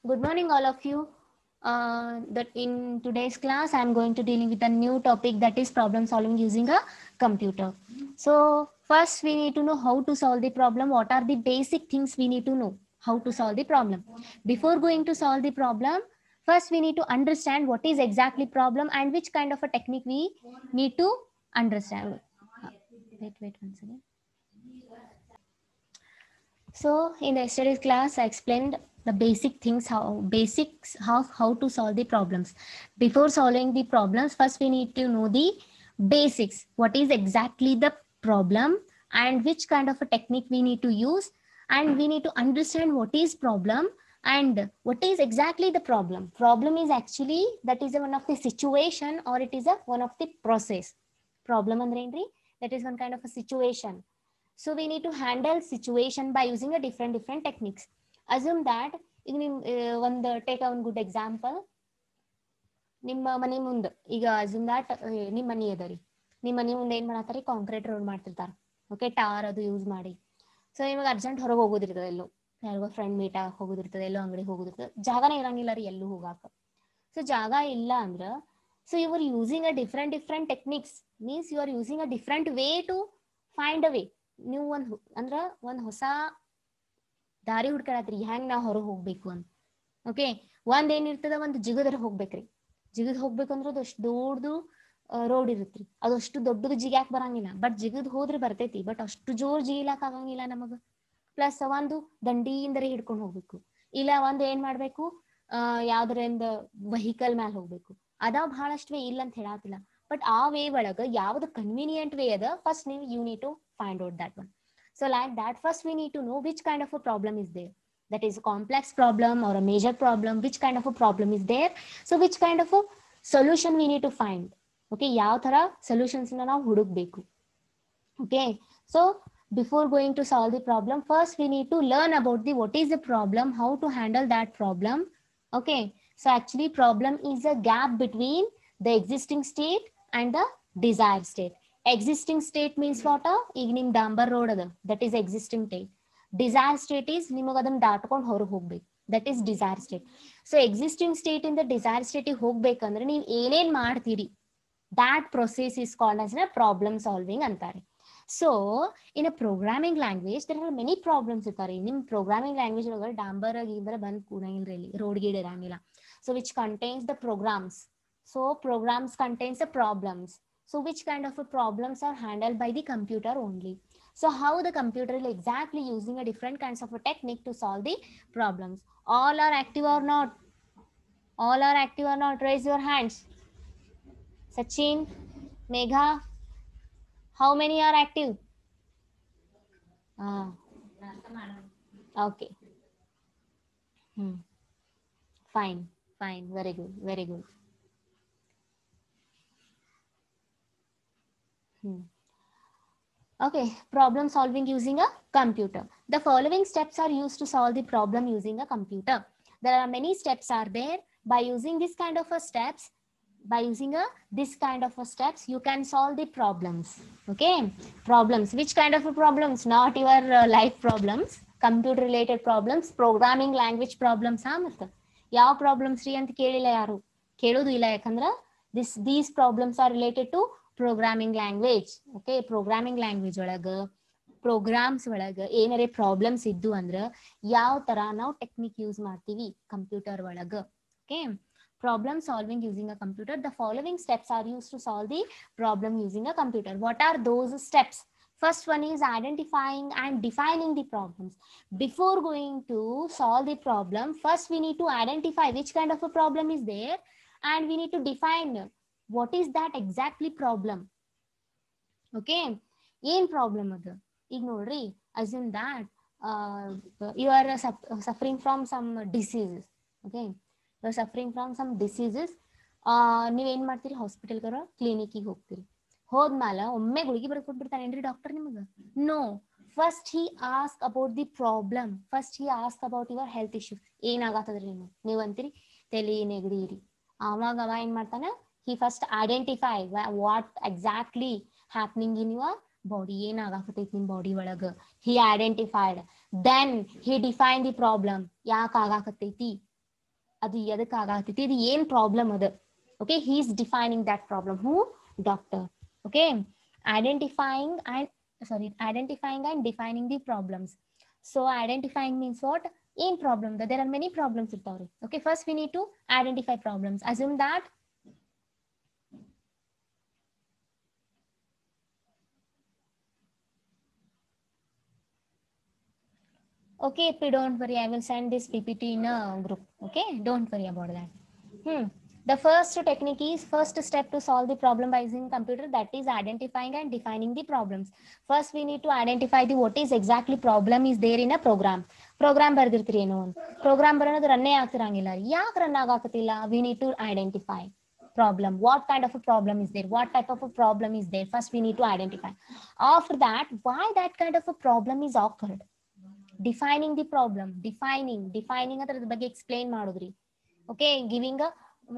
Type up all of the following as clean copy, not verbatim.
Good morning, all of you. That in today's class, I'm going to dealing with a new topic, that is problem solving using a computer. So first, we need to know how to solve the problem. What are the basic things we need to know how to solve the problem? Before going to solve the problem, first we need to understand what is exactly problem and which kind of a technique we need to understand. Wait once again. So in the yesterday's class, I explained the basic things, how to solve the problems. Before solving the problems, first we need to know the basics. What is exactly the problem and which kind of a technique we need to use, and we need to understand what is problem and what is exactly the problem. Problem is actually that is a one of the situation, or it is a one of the process. Problem andre ಏನ್ರಿ? That is one kind of a situation. So we need to handle situation by using a different techniques. Assume that ಈಗ ನಿಮ್ ಒಂದು take a ಒಂದು good example. ನಿಮ್ಮ ಮನೆ ಮುಂದೆ ಈಗ assume ದಾಟ್ ನಿಮ್ಮ ಮನೆ ಅದರಿ, ನಿಮ್ಮ ಮನೆ ಮುಂದೆ ಏನ್ ಮಾಡತ್ತಾರೆ, ಕಾಂಕ್ರೀಟ್ ರೋಡ್ ಮಾಡ್ತಿರ್ತಾರ. ಓಕೆ, ಟಾರ್ ಅದು ಯೂಸ್ ಮಾಡಿ. ಸೊ ನಿಮಗೆ ಅರ್ಜೆಂಟ್ ಹೊರಗೆ ಹೋಗೋದಿರ್ತದೆ, ಎಲ್ಲೋ ಯಾರಿಗೋ ಫ್ರೆಂಡ್ ಮೀಟ್ ಆಗಿ ಹೋಗೋದಿರ್ತದೆ, ಎಲ್ಲೋ ಅಂಗಡಿಗೆ ಹೋಗೋದಿರ್ತದೆ, ಜಾಗನೇ ಇರಂಗಿಲ್ಲ ರೀ ಎಲ್ಲೂ ಹೋಗಾಕ. ಸೊ ಜಾಗ ಇಲ್ಲ ಅಂದ್ರ, so you are using a different techniques, means you are using a different way to find a way. ನೀವು ಒಂದ್ ಹೊಸ ದಾರಿ ಹುಡ್ಕಾಡತ್ರಿ, ಹೆಂಗ್ ನಾವ್ ಹೊರಗೆ ಹೋಗ್ಬೇಕು ಅಂತ. ಓಕೆ, ಒಂದ್ ಏನಿರ್ತದ, ಒಂದ್ ಜಿಗದರ ಹೋಗ್ಬೇಕ್ರಿ. ಜಿಗದ್ ಹೋಗ್ಬೇಕಂದ್ರ ಅದು ಅಷ್ಟು ದೊಡ್ಡದು ರೋಡ್ ಇರುತ್ರಿ. ಅದು ಅಷ್ಟು ದೊಡ್ಡದು ಜಿಗ್ಯಾಕ್ ಬರಂಗಿಲ್ಲ, ಬಟ್ ಜಿಗದ್ ಹೋದ್ರೆ ಬರ್ತೈತಿ, ಬಟ್ ಅಷ್ಟು ಜೋರ್ ಜಿಗಿಲಾಕ್ ಆಗಂಗಿಲ್ಲ ನಮಗ. ಪ್ಲಸ್ ಒಂದು ದಂಡಿಯಿಂದರೇ ಹಿಡ್ಕೊಂಡು ಹೋಗ್ಬೇಕು, ಇಲ್ಲ ಒಂದ್ ಏನ್ ಮಾಡ್ಬೇಕು, ಯಾವ್ದ್ರಿಂದ ವೆಹಿಕಲ್ ಮ್ಯಾಲ ಹೋಗ್ಬೇಕು. ಅದಾವ್ ಬಹಳಷ್ಟು ವೇ, ಇಲ್ಲ ಅಂತ ಹೇಳಾತಿಲ್ಲ, ಬಟ್ ಆ ವೇ ಒಳಗ ಯಾವ್ದು ಕನ್ವೀನಿಯಂಟ್ ವೇ ಅದ, ಫಸ್ಟ್ ನೀವು you need to find out that one. So like that, first we need to know which kind of a problem is there. That is a complex problem or a major problem, which kind of a problem is there. So which kind of a solution we need to find. Okay, ಯಾವ ತರ solutions na ನಾವು ಹುಡುಕ್ಬೇಕು. Okay, so before going to solve the problem, first we need to learn about the what is the problem, how to handle that problem. Okay, so actually problem is a gap between the existing state and the desired state. Existing state means what? ಈಗ ನಿಮ್ ಡಾಂಬರ್ road ಅದ, that is existing state. Desired state is ನಿಮಗ ಅದನ್ನ ದಾಟ್ಕೊಂಡು ಹೊರಗೆ ಹೋಗ್ಬೇಕು, that is desired state. So existing state ಇಂದ desired state ಹೋಗ್ಬೇಕಂದ್ರೆ ನೀವು ಏನೇನ್ ಮಾಡ್ತೀರಿ, that process is called as a problem solving ಅಂತಾರೆ. So in a programming language there are many problems ಇರ್ತಾರೆ. ನಿಮ್ programming language ಒಳಗ ಡಾಂಬರ್ ಗೀಂಬರ ಬಂದ್ ಕೂಡಂಗಿಲ್ರಿ, ರೋಡ್ ಗೀಡ್ ಇರಂಗಿಲ್ಲ. So which contains the programs. So programs contains the problems. So which kind of a problems are handled by the computer only. So how the computer is exactly using a different kinds of a technique to solve the problems. All are active or not? All are active or not? Raise your hands. Sachin, Megha, how many are active? Okay. Fine, very good. Okay, problem solving using a computer. The following steps are used to solve the problem using a computer. There are many steps are there. By using this kind of a steps, you can solve the problems. Okay, problems, which kind of a problems? Not your life problems, computer related problems, programming language problems. ಮತ್ತೆ ಯಾವ problems ರೀ ಅಂತ ಕೇಳಿಲ್ಲ, ಯಾರು ಕೇಳೋದು ಇಲ್ಲ, ಯಾಕಂದ್ರ these problems are related to programming language. Okay, programming language ಒಳಗ ಪ್ರೋಗ್ರಾಮ್ಸ್ ಒಳಗ ಏನಾರೇ ಪ್ರಾಬ್ಲಮ್ಸ್ ಇದ್ದು ಅಂದ್ರ ಯಾವ ತರ ನಾವು ಟೆಕ್ನಿಕ್ ಯೂಸ್ ಮಾಡ್ತೀವಿ ಕಂಪ್ಯೂಟರ್ ಒಳಗ. Okay, problem solving using a computer. The following steps are used to solve the problem using a computer. What are those steps? First one is identifying and defining the problems. Before going to solve the problem, first we need to identify which kind of a problem is there, and we need to define what is that exactly problem. Okay, ಏನ್ problem ಅದು? ಈಗ ನೋಡ್ರಿ, assume that you are suffering from some diseases. Okay, you are suffering from some diseases. ನೀವೇನ್ ಮಾಡ್ತೀರಿ, ಹಾಸ್ಪಿಟಲ್ಗಾರ ಕ್ಲಿನಿಕ್ಗೆ ಹೋಗ್ತೀರಿ. ಹೋದ್ಮೇಲೆ ಒಮ್ಮೆ ಗುಳಿಗೆ ಬರ್ಕೊಟ್ಬಿಡ್ತಾನೇನ್ರಿ ಡಾಕ್ಟರ್ ನಿಮಗೆ? No, first he ask about the problem. First he ask about your health issue. ಏನಾಗತ್ತದ್ರಿ ನೀವು ಅಂತೀರಿ ತಲೆ ನೆಗಡಿ ರೀ. ಅವಾಗ ಅವ ಏನ್ ಮಾಡ್ತಾನ, he first identify what exactly happening in your body, ಏನಾಗತೈತಿ ನಿಮ್ ಬಾಡಿ ಒಳಗ. he identified, then he defined the problem, ಯಾಕೆ ಆಗಾಕತ್ತೈತಿ, ಅದು ಎದಕ್ಕೆ ಆಗತೈತಿ, ಇದು ಏನ್ ಪ್ರಾಬ್ಲಮ್ ಅದ. Okay, he is defining that problem. Who? Doctor. Okay, identifying and identifying and defining the problems. So identifying means what? ಏನ್ ಪ್ರಾಬ್ಲಮ್ ಅದ? ದೇರ್ ಆರ್ ಮೆನಿ ಪ್ರಾಬ್ಲಮ್ಸ್ ಇರ್ತಾವ್ರಿ. Okay, first we need to identify problems. Assume that okay, P, don't worry, I will send this PPT in a group. Okay, don't worry about that. The first technique is, first step to solve the problem by using computer, that is identifying and defining the problems. First we need to identify the what is exactly problem is there in a program. Program ಬರ್ದಿರ್ತೀರಿ ಏನೋ ಒಂದು program ಬರೋದು ರನ್ನೇ ಆಗ್ತಿರಂಗಿಲ್ಲ. ಯಾಕೆ run ಆಗಾಕತ್ತಿಲ್ಲ? We need to identify problem. What kind of a problem is there? What type of a problem is there? First we need to identify. After that, why that kind of a problem is occurred? Defining the problem. Defining ಅದರ ಬಗ್ಗೆ explain ಮಾಡೋದ್ರಿ. Okay, giving a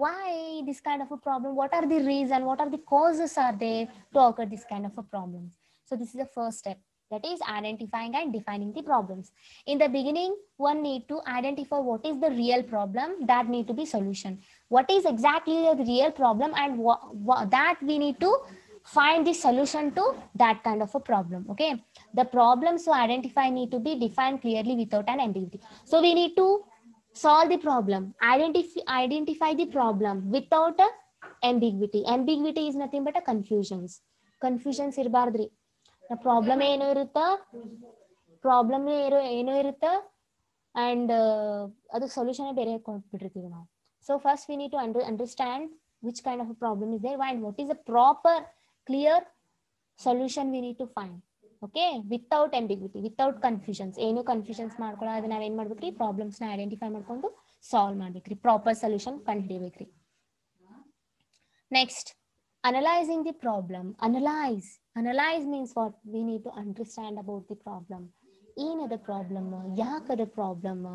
why this kind of a problem, what are the reason, what are the causes are there to occur this kind of a problem. So this is the first step, that is identifying and defining the problems. In the beginning, one need to identify what is the real problem, that need to be solution. What is exactly the real problem, and that we need to find the solution to that kind of a problem. Okay, the problems to identify need to be defined clearly without an ambiguity. So we need to solve the problem, identify the problem without a ambiguity. Ambiguity is nothing but a confusions ಇರಬಾರ್ದ್ರಿ. Problem ಏನೋ ಇರುತ್ತಾ, problem ಏನೋ ಇರುತ್ತಾ, and ಅದಕ್ಕೆ solution ಬೇರೆ ಕೊಟ್ಬಿಟ್ಟಿರ್ತೀವಿ ನಾವು. So first we need to understand which kind of a problem is there and what is a proper clear solution we need to find. Okay, without ambiguity, without confusions. ಏನು confusions ಮಾಡ್ಕೊಳ್ಳೋದು ನಾವ್ ಏನ್ ಮಾಡ್ಬೇಕ್ರಿ, problems ನ identify ಮಾಡ್ಕೊಂಡು solve ಮಾಡ್ಬೇಕ್ರಿ, proper solution ಕಂಡು ಹಿಡಿಬೇಕ್ರಿ. Next, analyzing the problem. Analyze means what? We need to understand about the problem. ಏನದ ಪ್ರಾಬ್ಲಮ್, ಯಾಕದ problem.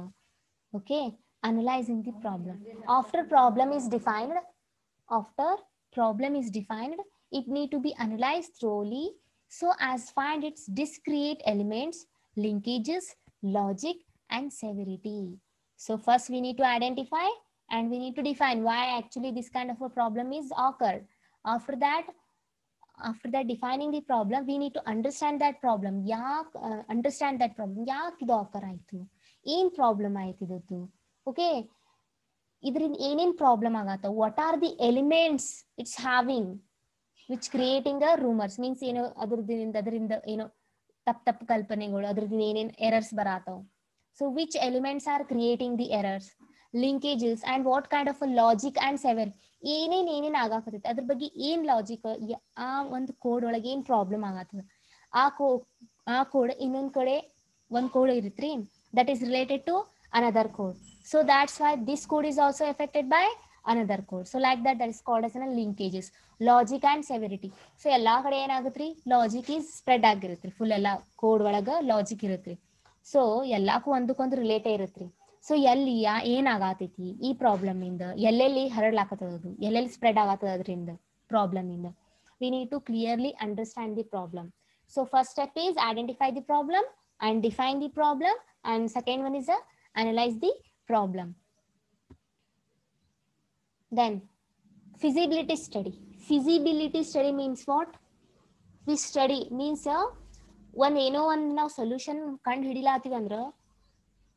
Okay, analyzing the problem. After problem is defined, it need to be analyzed thoroughly so as find its discrete elements, linkages, logic and severity. So first we need to identify and we need to define why actually this kind of a problem is occurred. After that defining the problem, we need to understand that problem. Understand that problem, ಯಾಕೆ ಇದು occur ಆಯ್ತು, ಏನ್ problem ಆಯ್ತು ಇದದ್ದು. Okay, ಇದರಿಂದ ಏನೇನ್ problem ಆಗತ್ತ, what are the elements it's having which creating a rumours, means ಏನೋ ಅದರಿಂದ ಏನೋ ತಪ್ಪು ಕಲ್ಪನೆಗಳು, ಅದ್ರದಿಂದ ಏನೇನ್ ಎರರ್ಸ್ ಬರತ್ತವ. So which elements are creating the errors, linkages and what kind of a logic and severe, ಏನೇನ್ ಆಗಾಕತ್ತೈತಿ ಅದ್ರ ಬಗ್ಗೆ ಏನ್ ಲಾಜಿಕ್, ಆ ಒಂದು ಕೋಡ್ ಒಳಗೆ ಏನ್ ಪ್ರಾಬ್ಲಮ್ ಆಗತ್ತದ, ಆ ಕೋಡ್ ಇನ್ನೊಂದ್ ಕಡೆ ಒಂದ್ code ಇರುತ್ರಿ that is related to another code. So that's why this code is also affected by another code. So like that is called as linkages, logic and severity. So ಎಲ್ಲಾ ಕಡೆ ಏನಾಗುತ್ತ್ರಿ, logic is spread ಆಗಿರುತ್ರಿ, full ಎಲ್ಲಾ code ಒಳಗ logic ಇರುತ್ರಿ. So ಎಲ್ಲಾಕು ಒಂದಕ್ಕೊಂದು ರಿಲೇಟೇ ಇರುತ್ರಿ. So ಎಲ್ಲಿ ಏನಾಗತೈತಿ ಈ problem ಇಂದ, ಎಲ್ಲೆಲ್ಲಿ ಹರಡ್ಲಾಕತ್ತದದು, ಎಲ್ಲೆಲ್ಲಿ ಸ್ಪ್ರೆಡ್ ಆಗತ್ತದ ಅದರಿಂದ ಪ್ರಾಬ್ಲಮ್ ಇಂದ. We need to clearly understand the problem. So first step is identify the problem and define the problem, and second one is analyze the problem. Then feasibility study means what? We study means ಏನೋ ಒಂದು ನಾವು solution ಕಂಡು ಹಿಡಿಲಾತೀವಿ ಅಂದ್ರ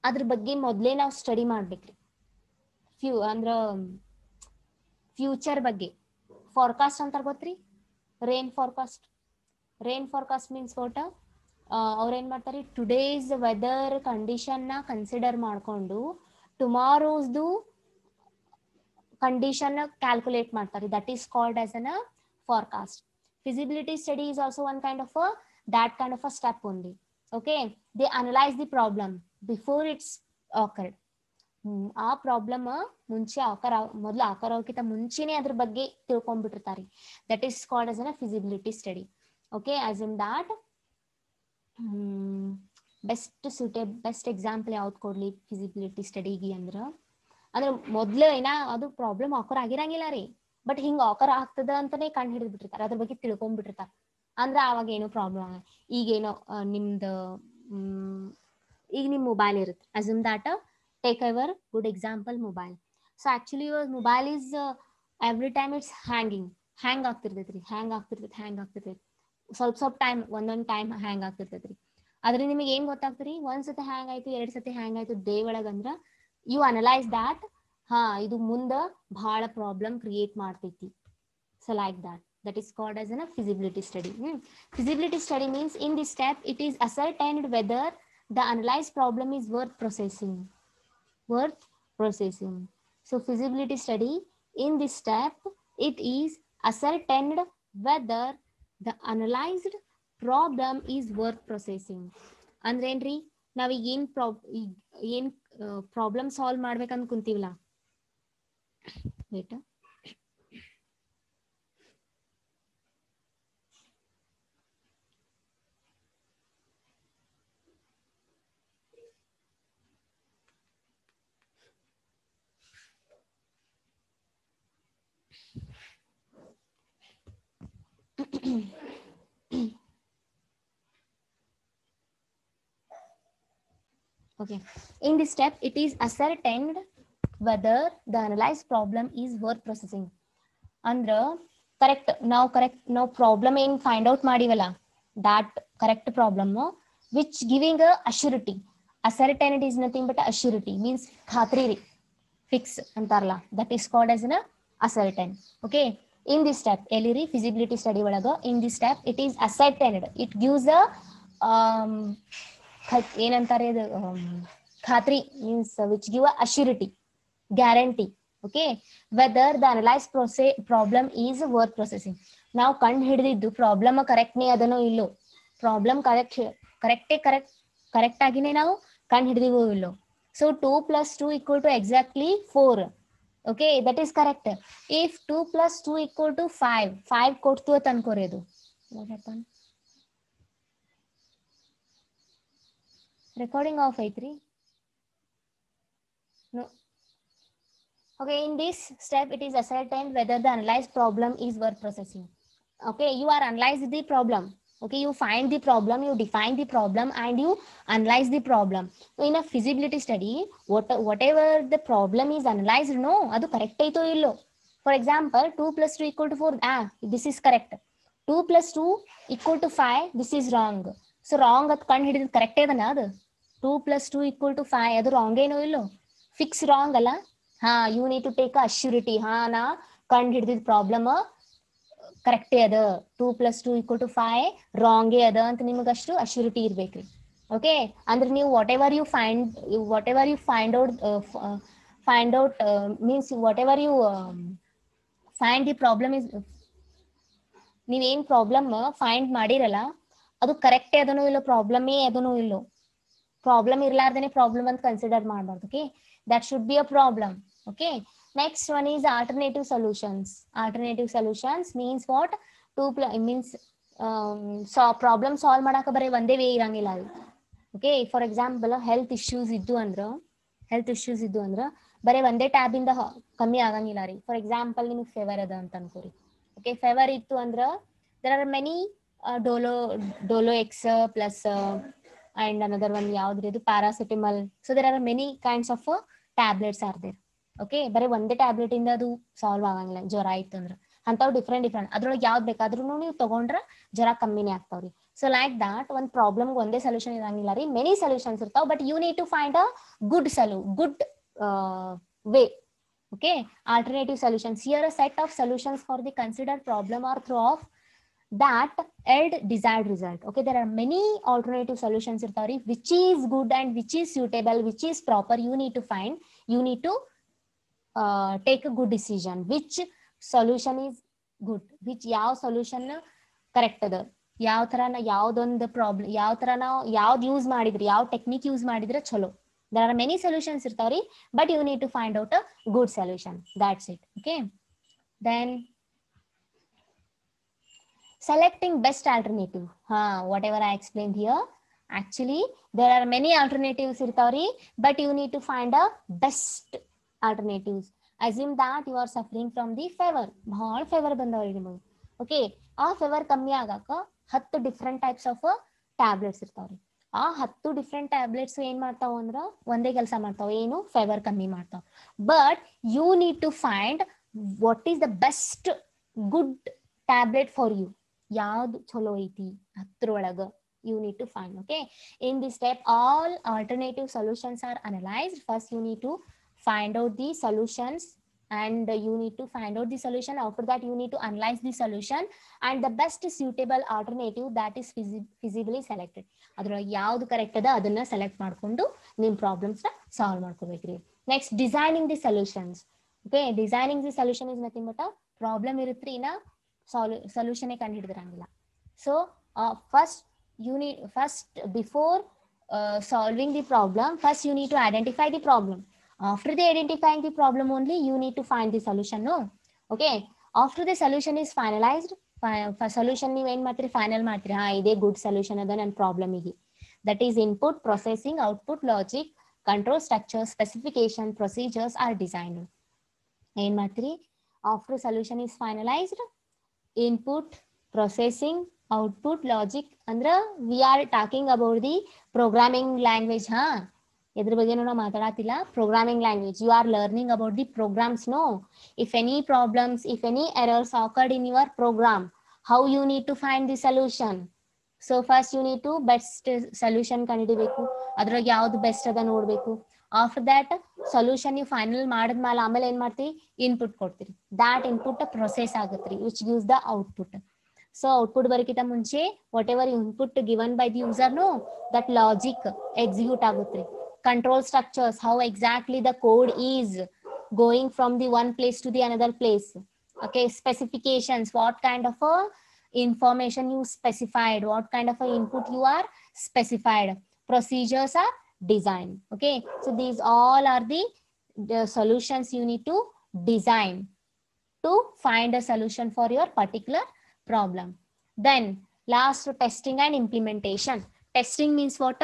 ಅದ್ರ ಬಗ್ಗೆ ಮೊದಲೇ ನಾವು study ಮಾಡ್ಬೇಕ್ರಿ. ಅಂದ್ರ ಫ್ಯೂಚರ್ ಬಗ್ಗೆ ಫಾರ್ಕಾಸ್ಟ್ ಅಂತಾರ ಗೊತ್ತ್ರಿ, ರೇನ್ ಫಾರ್ಕಾಸ್ಟ್ ಮೀನ್ಸ್ ವಾಟ್? ಅವ್ರ ಏನ್ ಮಾಡ್ತಾರೆ, ಟುಡೇಸ್ ವೆದರ್ ಕಂಡೀಷನ್ ನ ಕನ್ಸಿಡರ್ ಮಾಡ್ಕೊಂಡು ಟುಮಾರೋಸ್ದು ಕಂಡೀಷನ್ ಕ್ಯಾಲ್ಕುಲೇಟ್ ಮಾಡ್ತಾರೆ. That is called as an forecast. Feasibility study is also one kind of that kind of a step only. Okay, they analyze the problem before it's occurred. ಆ problem ಮುಂಚೆ ಮೊದಲು ಆಕರೋಕ್ಕಿಂತ ಮುಂಚೆನೆ ಅದ್ರ ಬಗ್ಗೆ ತಿಳ್ಕೊಂಡ್ಬಿಟ್ಟಿರ್ತಾರೆ. That is called as an feasibility study. Okay, assume that best example ಯಾವ್ದು ಕೊಡ್ಲಿ ಫಿಸಿಬಿಲಿಟಿ ಸ್ಟಡಿಗೆ ಅಂದ್ರೆ ಮೊದ್ಲು ಅದು ಪ್ರಾಬ್ಲಮ್ ಆಕರ್ ಆಗಿರಂಗಿಲ್ಲ ರೀ, ಬಟ್ ಹಿಂಗ ಆಕರ್ ಆಗ್ತದ ಅಂತಾನೆ ಕಂಡು ಹಿಡಿದು ಬಿಟ್ಟಿರ್ತಾರೆ, ಅದ್ರ ಬಗ್ಗೆ ತಿಳ್ಕೊಂಡ್ಬಿಟ್ಟಿರ್ತಾರೆ. ಅಂದ್ರೆ ಅವಾಗ ಏನೋ ಪ್ರಾಬ್ಲಮ್ ಈಗೇನೋ ಈಗ ನಿಮ್ ಮೊಬೈಲ್ ಇರುತ್ತೆ. Assume that take our good example mobile. So actually your mobile is every time it's hang ಆಗ್ತಿರ್ತೈತ್ರಿ, ಹ್ಯಾಂಗ್ ಆಗ್ತಿರ್ತೈತಿ ಸ್ವಲ್ಪ ಟೈಮ್ ಒಂದೊಂದು ಟೈಮ್ ಹ್ಯಾಂಗ್ ಆಗ್ತಿರ್ತೈತ್ರಿ. ಆದ್ರೆ ನಿಮಗೆ ಏನ್ ಗೊತ್ತಾಗ್ತರಿ, ಒಂದ್ ಸತಿ ಹ್ಯಾಂಗ್ ಆಯ್ತು, ಎರಡ್ ಸತಿ ಹ್ಯಾಂಗ್ ಆಯ್ತು ಡೇ ಒಳಗಂದ್ರ ಯು ಅನಲೈಸ್ ದಾಟ್ ಹಾ ಇದು ಮುಂದ ಬಹಳ ಪ್ರಾಬ್ಲಮ್ ಕ್ರಿಯೇಟ್ ಮಾಡ್ತೈತಿ. So like that is called as a feasibility study. Feasibility study means in this step it is ascertained whether the analyzed problem is worth processing. So feasibility study, in this step it is ascertained whether the analyzed problem is worth processing. ಅಂದ್ರೆ ಏನ್ರಿ, ನಾವೀಗ ಏನ್ problem solve ಮಾಡ್ಬೇಕಂತ ಕುಂತೀವಲ್ಲ, wait okay, in this step it is ascertained whether the analyzed problem is worth processing. ಅಂದ್ರ ನಾವು problem ಏನ್ find out ಮಾಡಿವಲ್ಲ, that correct problem which giving a assurity. Ascertained is nothing but assurity, means ಖಾತ್ರಿ ರೀ, fix ಅಂತಾರಲ್ಲ, that is called as an ascertain. Okay, in this step ಎಲ್ಲಿರಿ feasibility study ಒಳಗ, in this step it is ascertained, it gives a ಏನಂತಾರೆ ಇದು ಖಾತ್ರಿ, means which give a assurity, guarantee. Okay, whether the analyzed problem is worth processing. ನಾವು ಕಂಡು ಹಿಡಿದಿದ್ದು problem ಕರೆಕ್ಟ್ನೇ ಅದನೋ ಇಲ್ಲೋ, problem correct ಆಗಿನೇ ನಾವು ಕಂಡು ಹಿಡಿದಿವೋ ಇಲ್ಲೋ. So 2 + 2 = exactly 4. Okay, that is correct. If 2 + 2 = 5 ಕೊಡ್ತು ಅಂತ ಅನ್ಕೋರಿ, ಅದು ರೆಕಾರ್ಡಿಂಗ್ ಆಫ್ ಐತ್ರಿ. No. Okay, in this step it is ascertained whether the analyzed problem is worth processing. Okay, you are analyze the problem. Okay, you find the problem, you define the problem, and you analyze the problem. So in a feasibility study, whatever the problem is analyzed, no adu correct aito illo. For example, 2 + 2 = 4, this is correct. 2 + 2 = 5, this is wrong. So wrong at ಕಂಡು ಹಿಡಿದು correct ಅದನ್ನ, ಅದು 2 + 2 = 5 ಅದು wrong ಏನೋ ಇಲ್ಲೋ, fix wrong ಅಲ್ಲ. ಹಾ, you need to take a assurity, ಹಾ ನಾ ಕಂಡು ಹಿಡಿದಿದ್ ಪ್ರಾಬ್ಲಮ್ ಕರೆಕ್ಟೇ ಅದ, 2 + 2 = 5 ರಾಂಗೇ ಅದ ಅಂತ ನಿಮಗಷ್ಟು ಅಶ್ಯೂರಿಟಿ ಇರ್ಬೇಕ್ರಿ. ಓಕೆ, ಅಂದ್ರೆ ನೀವು whatever you find out means whatever you find the problem is, ನೀವೇನ್ ಪ್ರಾಬ್ಲಮ್ ಫೈಂಡ್ ಮಾಡಿರಲ್ಲ ಅದು ಕರೆಕ್ಟೇ ಅದನೋ ಇಲ್ಲೋ, ಪ್ರಾಬ್ಲಮೇ ಅದನೋ ಇಲ್ಲೋ, ಪ್ರಾಬ್ಲಮ್ ಇರ್ಲಾರ್ದೇನೆ ಪ್ರಾಬ್ಲಮ್ ಅಂತ ಕನ್ಸಿಡರ್ ಮಾಡಬಾರ್ದು. Okay, that should be a problem. Okay, next one is alternative solutions. Alternative solutions means what? Means so problem solve ಮಾಡಾಕ ಬರೀ ಒಂದೇ ವೇ ಇರಂಗಿಲ್ಲ ಅದು. Okay, for example health issues ಇದ್ದು ಅಂದ್ರ ಬರೀ ಒಂದೇ ಟ್ಯಾಬ್ ಇಂದ ಕಮ್ಮಿ ಆಗಂಗಿಲ್ಲ ರೀ. ಫಾರ್ ಎಕ್ಸಾಂಪಲ್ ನಿಮ್ಗೆ ಫೀವರ್ ಅದ ಅಂತ ಅನ್ಕೋರಿ. ಓಕೆ, ಫೀವರ್ ಇತ್ತು ಅಂದ್ರ there are many Dolo X plus and another one ಯಾವ್ದ್ರಿ ಇದು paracetamol. So there are many kinds of tablets are there. Okay, ಬರೀ ಒಂದೇ ಟ್ಯಾಬ್ಲೆಟ್ ಇಂದ ಅದು ಸಾಲ್ವ್ ಆಗಂಗಿಲ್ಲ. ಜ್ವರ ಇತ್ತು ಅಂದ್ರ ಅಂತಾವ್ ಡಿಫ್ರೆಂಟ್ ಅದ್ರೊಳಗೆ ಯಾವ್ದು ಬೇಕಾದ್ರೂ ನೀವು ತಗೊಂಡ್ರ ಜ್ವರ ಕಮ್ಮಿನೇ ಆಗ್ತಾವ್ರಿ. ಸೊ ಲೈಕ್ ದಾಟ್ ಒಂದ್ ಪ್ರಾಬ್ಲಮ್ ಒಂದೇ ಸೊಲ್ಯೂಷನ್ ಇರಂಗಿಲ್ಲ ರೀ, ಮೆನಿ ಸೊಲ್ಯೂಷನ್ಸ್ ಇರ್ತಾವ, but you need to find a good way. Okay, alternative solutions. Here a set of solutions for the considered problem or throw off that yield desired result. Okay, there are many alternative solutions irtavri, which is good and which is suitable, which is proper. You need to find, you need to take a good decision, which solution is good, which ಯಾವ solution correct ಅದ, ಯಾವ ತರ ಯಾವ್ದೊಂದು problem ಯಾವ ತರ ನಾವು ಯಾವ್ದು use ಮಾಡಿದ್ರಿ, ಯಾವ ಟೆಕ್ನಿಕ್ ಯೂಸ್ ಮಾಡಿದ್ರೆ ಚಲೋ. There are many solutions irtavri, but you need to find out a good solution. That's it. Okay, then selecting best alternative. Whatever I explained here, actually there are many alternatives irtavri, but you need to find a best alternatives. Assume that you are suffering from the fever, bhal fever bandavri niಮಗೆ. Okay, ಆ fever ಕಮ್ಮಿ ಆಗಕ 10 different types of tablets irtavri. ಆ 10 different tablets ಏನ್ ಮಾಡ್ತಾವ ಅಂದ್ರ ಒಂದೇ ಕೆಲಸ ಮಾಡ್ತಾವ, ಏನು ಫೀವರ್ ಕಮ್ಮಿ ಮಾಡ್ತಾವ. But you need to find what is the best good tablet for you. ಯಾವ್ದು ಚಲೋ ಐತಿ 10 you need to find. Okay, in this step all alternative solutions are analyzed. First you need to find out the solutions, and you need to find out the solution. After that you need to analyze the solution and the best suitable alternative that is feasibly selected. ಅದ್ರೊಳಗೆ ಯಾವ್ದು correct ಅದ ಅದನ್ನ select ಮಾಡ್ಕೊಂಡು ನಿಮ್ problems ನ solve ಮಾಡ್ಕೋಬೇಕ್ರಿ. Next designing the solutions. Okay, designing the solution is nothing but problem ಇರುತ್ರಿ, ಇನ್ನ ಸೊಲ್ಯೂಷನ್ ಕಂಡು ಹಿಡಿದಿರಂಗಿಲ್ಲ. So first you need, first before solving the problem, first you need to identify the problem. After the identifying the problem only you need to find the solution. No, okay, after the solution is finalized, solution ನೀವು ಏನ್ ಮಾಡ್ತೀರಿ, final ಮಾಡ್ತೀರಿ, ಹಾ ಇದೇ good solution ಅದ ನನ್ನ problem ಗೆ. That is input, processing, output, logic, control structure, specification, procedures are designed. ಏನ್ ಮಾಡ್ತೀರಿ, after solution is finalised, input, processing, output, logic ಅಂದ್ರ we are talking about the programming language. ಹಾ, ಇದ್ರ ಬಗ್ಗೆ ನಾವು ಮಾತಾಡತಿಲ್ಲ. Programming language, you are learning about the programs. No, if any problems, if any errors occurred in your program, how you need to find the solution. So first you need to best solution ಕಂಡುಹಿಡಿಬೇಕು, ಅದ್ರಾಗ ಯಾವ್ದು best ಅದ ನೋಡ್ಬೇಕು. After that solution ನೀವು final ಮಾಡಿದ್ಮೇಲೆ ಆಮೇಲೆ ಏನ್ ಮಾಡ್ತೀವಿ, ಇನ್ಪುಟ್ ಕೊಡ್ತೀರಿ. ದಾಟ್ ಇನ್ಪುಟ್ ಪ್ರೊಸೆಸ್ ಆಗತ್ರಿ, which gives the output. So output ಬರಕಿಂತ ಮುಂಚೆ what ever input given by the user, no that logic execute ಆಗುತ್ರಿ. Control structures, how exactly the code is going from the one place to the another place. Okay, specifications, what kind of a information you specified, what kind of a input you are specified. Procedures are designed. Okay, so these all are the solutions you need to design to find a solution for your particular problem. Then last, testing and implementation. Testing means what?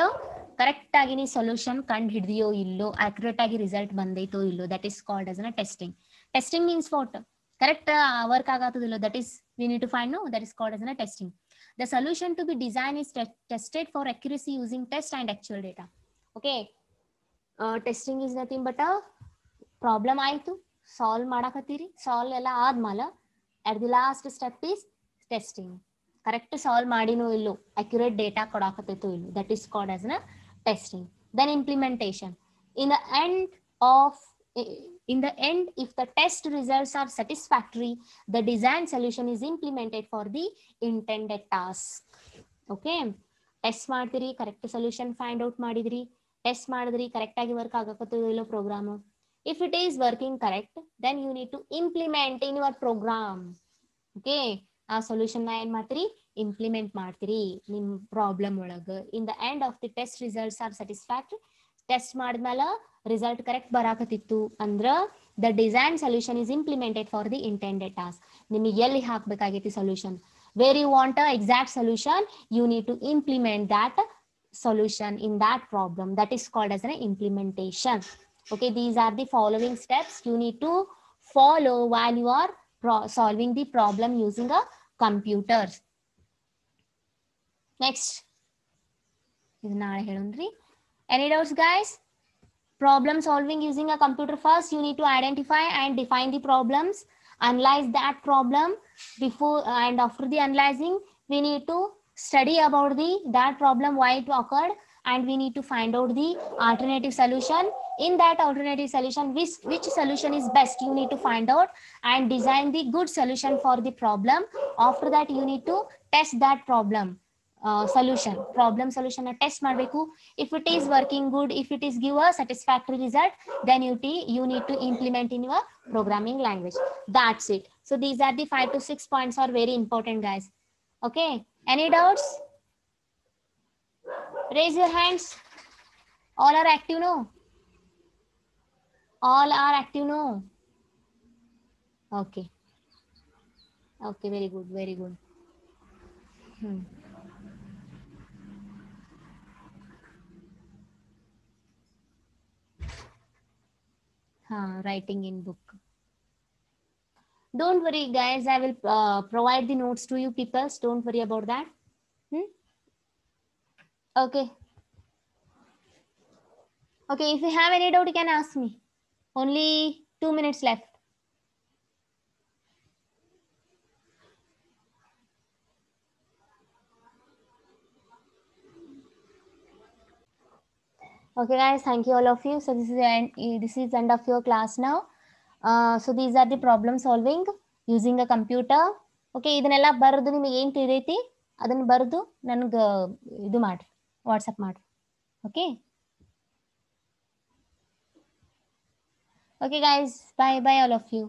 Correct ಆಗಿ ನೀ solution ಕಂಡು ಹಿಡಿದಿಯೋ ಇಲ್ಲೋ, accurate ಆಗಿ result ಬಂದೈತೋ ಇಲ್ಲೋ, that is called as testing. Testing means what? Correct work ಆಗತ್ತದಿಲ್ಲ, that is we need to find. No, that is called as testing. The solution to be design is tested for accuracy using test and actual data. Okay, testing is nothing but problem ಆಯ್ತು, solve ಮಾಡಾಕತ್ತೀರಿ, solve ಎಲ್ಲ ಆದ್ಮೇಲೆ at the last step is testing. Correct solve ಮಾಡಿನೋ ಇಲ್ಲೋ, accurate data ಕೊಡಾಕತ್ತೈತೋ ಇಲ್ಲೋ, that is called as testing. Then implementation. In the end, if the test results are satisfactory, the design solution is implemented for the intended task. Okay, test ಮಾಡ್ತೀರಿ, correct solution find out ಮಾಡಿದ್ರಿ, test ಮಾಡಿದ್ರಿ, correct ಆಗಿ work ಆಗಕತ್ತೋ ಇಲ್ಲೋ program. If it is working correct, then you need to implement in your program. Okay, ಆ solution ಏನ್ ಮಾಡ್ತೀರಿ, implement ಮಾಡ್ತೀರಿ ನಿಮ್ ಪ್ರಾಬ್ಲಮ್ ಒಳಗ. In the end of the test results are satisfactory. Test ಮಾಡಿದ್ಮೇಲೆ ರಿಸಲ್ಟ್ ಕರೆಕ್ಟ್ ಬರಾಕತ್ತಿತ್ತು ಅಂದ್ರ the design solution is implemented for the intended task. ನಿಮಗೆ ಎಲ್ಲಿ ಹಾಕ್ಬೇಕಾಗೈತಿ solution, where you want a exact solution, you need to implement that solution in that problem. That is called as an implementation. Okay, these are the following steps you need to follow while you are solving the problem using a computer. Next, any doubts guys? Problem solving using a computer. First you need to identify and define the problems, analyze that problem. Before and after the analyzing, we need to study about that problem, why it occurred, and we need to find out the alternative solution. In that alternative solution, which solution is best, you need to find out and design the good solution for the problem. After that you need to test that problem problem solution test ಮಾಡಬೇಕು. If it is working good, if it is give a satisfactory result, then you need to implement in your programming language. That's it. So these are the 5 to 6 points are very important guys. Okay, any doubts? Raise your hands. All are active, no? All are active, no? Okay. Okay, very good, very good. Writing in book. Don't worry guys, I will provide the notes to you people. Don't worry about that. Okay. Okay, if you have any doubt, you can ask me. Only 2 minutes left. Okay, guys, thank you all of you. So this is end of your class now. So these are the problem solving using a computer. Okay, ಇದನ್ನೆಲ್ಲ ಬರೆದು ನಿಮಗೆ ಏನು ತಿಳಿದೈತಿ ಅದನ್ನ ಬರೆದು ನನಗೆ ಇದು ಮಾಡಿ WhatsApp ಮಾಡಿ. Okay. Okay, guys, bye all of you.